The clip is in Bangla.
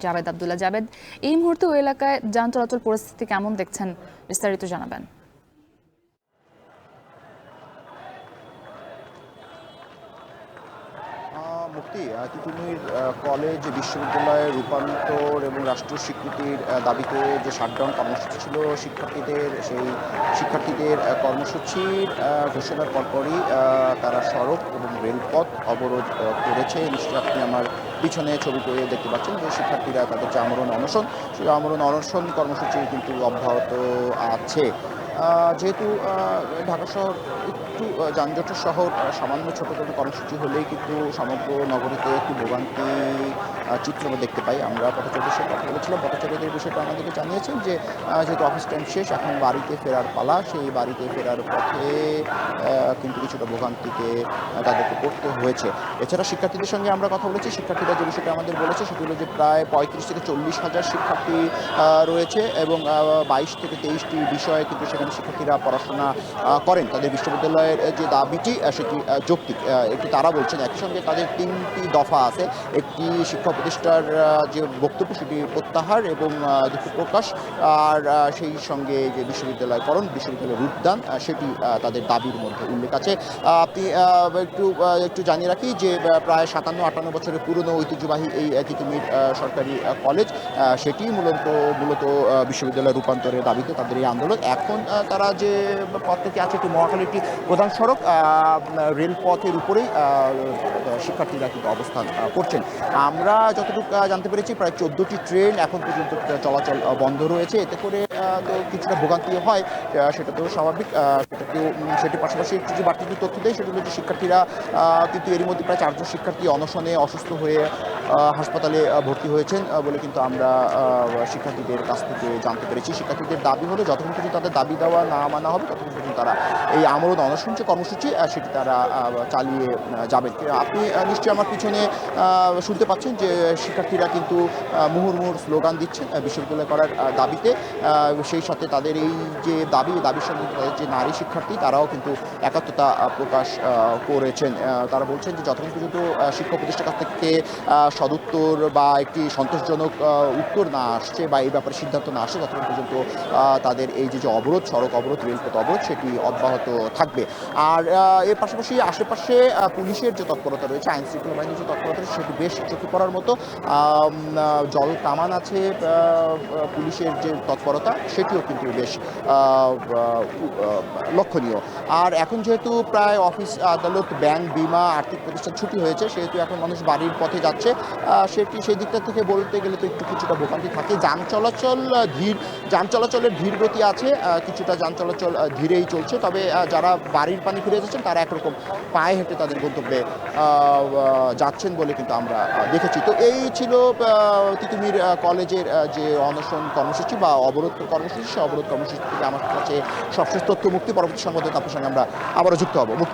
জাবেদ আব্দুল্লাহ। জাবেদ, এই মুহূর্তে ওই এলাকায় যান চলাচল পরিস্থিতি কেমন দেখছেন, বিস্তারিত জানাবেন। মুক্তি তিতুমির কলেজ বিশ্ববিদ্যালয়ের রূপান্তর এবং রাষ্ট্রীয় স্বীকৃতির দাবিতে যে শাটডাউন কর্মসূচি ছিল শিক্ষার্থীদের কর্মসূচির ঘোষণার পরপরই তারা সড়ক এবং রেলপথ অবরোধ করেছে। নিশ্চয়ই আপনি আমার পিছনে ছবি করে দেখতে পাচ্ছেন যে শিক্ষার্থীরা তাদের যে আমরণ অনশন, সেই আমরণ অনশন কর্মসূচি কিন্তু অব্যাহত আছে। যেহেতু ঢাকা শহর একটু যানজটের শহর, সামান্য ছোটো কোনো কর্মসূচি হলেই কিন্তু সমগ্র নগরীতে একটি ভোগান্তি চিত্র আমরা দেখতে পাই। আমরা পথচারীদের সাথে কথা বলেছিলাম, পথচারীদের বিষয়টা আমাদেরকে জানিয়েছেন যে যেহেতু অফিস টাইম শেষ, এখন বাড়িতে ফেরার পালা। সেই বাড়িতে ফেরার পথে কিন্তু কিছুটা ভোগান্তিতে তাদেরকে পড়তে হয়েছে। এছাড়া শিক্ষার্থীদের সঙ্গে আমরা কথা বলেছি, শিক্ষার্থীরা যে বিষয়টা আমাদের বলেছে সেটি হলো যে প্রায় ৩৫ থেকে ৪০ হাজার শিক্ষার্থী রয়েছে এবং ২২ থেকে ২৩টি বিষয়ে কিন্তু সেখানে শিক্ষার্থীরা পড়াশোনা করেন। তাদের বিশ্ববিদ্যালয়ের যে দাবিটি সেটি যৌক্তিক, একটি তারা বলছেন। একই সঙ্গে তাদের ৩টি দফা আছে। একটি শিক্ষা উপদেষ্টার যে বক্তব্য সেটি প্রত্যাহার এবং দুঃখ প্রকাশ, আর সেই সঙ্গে যে বিশ্ববিদ্যালয়করণ, বিশ্ববিদ্যালয়ের রূপদান, সেটি তাদের দাবির মধ্যে উল্লেখ আছে। আপনি একটু জানিয়ে রাখি যে প্রায় ৫৭-৫৮ বছরের পুরনো ঐতিহ্যবাহী এই তিতুমির সরকারি কলেজ, সেটি মূলত বিশ্ববিদ্যালয় রূপান্তরের দাবিতে তাদের এই আন্দোলন। এখন তারা যে পথটি আছে, একটি মহাখালী একটি প্রধান সড়ক, রেলপথের উপরেই শিক্ষার্থীরা কিন্তু অবস্থান করছেন। আমরা যতটুকু জানতে পেরেছি প্রায় ১৪টি ট্রেন এখন পর্যন্ত চলাচল বন্ধ রয়েছে। এতে করে তো কিছুটা ভোগান্তি হয়, সেটা তো স্বাভাবিক। সেটির পাশাপাশি একটু যে বাড়তি তথ্য দেয় সেটা হলো যে শিক্ষার্থীরা কিন্তু এরই মধ্যে প্রায় ৪ জন শিক্ষার্থী অনশনে অসুস্থ হয়ে হাসপাতালে ভর্তি হয়েছেন বলে কিন্তু আমরা শিক্ষার্থীদের কাছ থেকে জানতে পেরেছি। শিক্ষার্থীদের দাবি হলো যতক্ষণ পর্যন্ত তাদের দাবি দেওয়া না মানা হবে ততক্ষণ পর্যন্ত তারা এই আমরণ অনশন যে কর্মসূচি সেটি তারা চালিয়ে যাবেন। আপনি নিশ্চয়ই আমার পিছনে শুনতে পাচ্ছেন যে শিক্ষার্থীরা কিন্তু মুহুর্মুহুর স্লোগান দিচ্ছেন বিশ্ববিদ্যালয় করার দাবিতে। সেই সাথে তাদের এই যে দাবির সঙ্গে তাদের যে নারী শিক্ষার্থী তারাও কিন্তু একাত্মতা প্রকাশ করেছেন। তারা বলছেন যে যতক্ষণ পর্যন্ত শিক্ষা উপদেষ্টার কাছ থেকে সদুত্তর বা একটি সন্তোষজনক উত্তর না আসছে বা এই ব্যাপারে সিদ্ধান্ত না আসছে, ততক্ষণ পর্যন্ত তাদের এই যে অবরোধ, সড়ক অবরোধ, রেলপথ অবরোধ, সেটি অব্যাহত থাকবে। আর এর পাশাপাশি আশেপাশে পুলিশের যে তৎপরতা রয়েছে, আইন শৃঙ্খলা বাহিনীর যে তৎপরতা রয়েছে, সেটি বেশ চোখে পড়ার মতো। জল কামান আছে, পুলিশের যে তৎপরতা সেটিও কিন্তু বেশ লক্ষণীয়। আর এখন যেহেতু প্রায় অফিস আদালত, ব্যাংক, বিমা, আর্থিক প্রতিষ্ঠান ছুটি হয়েছে, সেহেতু এখন মানুষ বাড়ির পথে যাচ্ছে। সেই দিকটা থেকে বলতে গেলে তো কিছুটা ভোগান্তি থাকে। যান চলাচলের ধীর গতি আছে, কিছুটা যান চলাচল ধীরেই চলছে। তবে যারা বাড়ির পানি ফিরে যাচ্ছেন তারা একরকম পায়ে হেঁটে তাদের গন্তব্যে যাচ্ছেন বলে কিন্তু আমরা দেখেছি। তো এই ছিল তিতুমির কলেজের যে অনশন কর্মসূচি বা অবরোধ কর্মসূচি, সে অবরোধ কর্মসূচি থেকে আমার কাছে সবশেষ তথ্য। মুক্তি, পরবর্তী সংবাদে আপনার সঙ্গে আমরা আবারও যুক্ত হব। মুক্তি।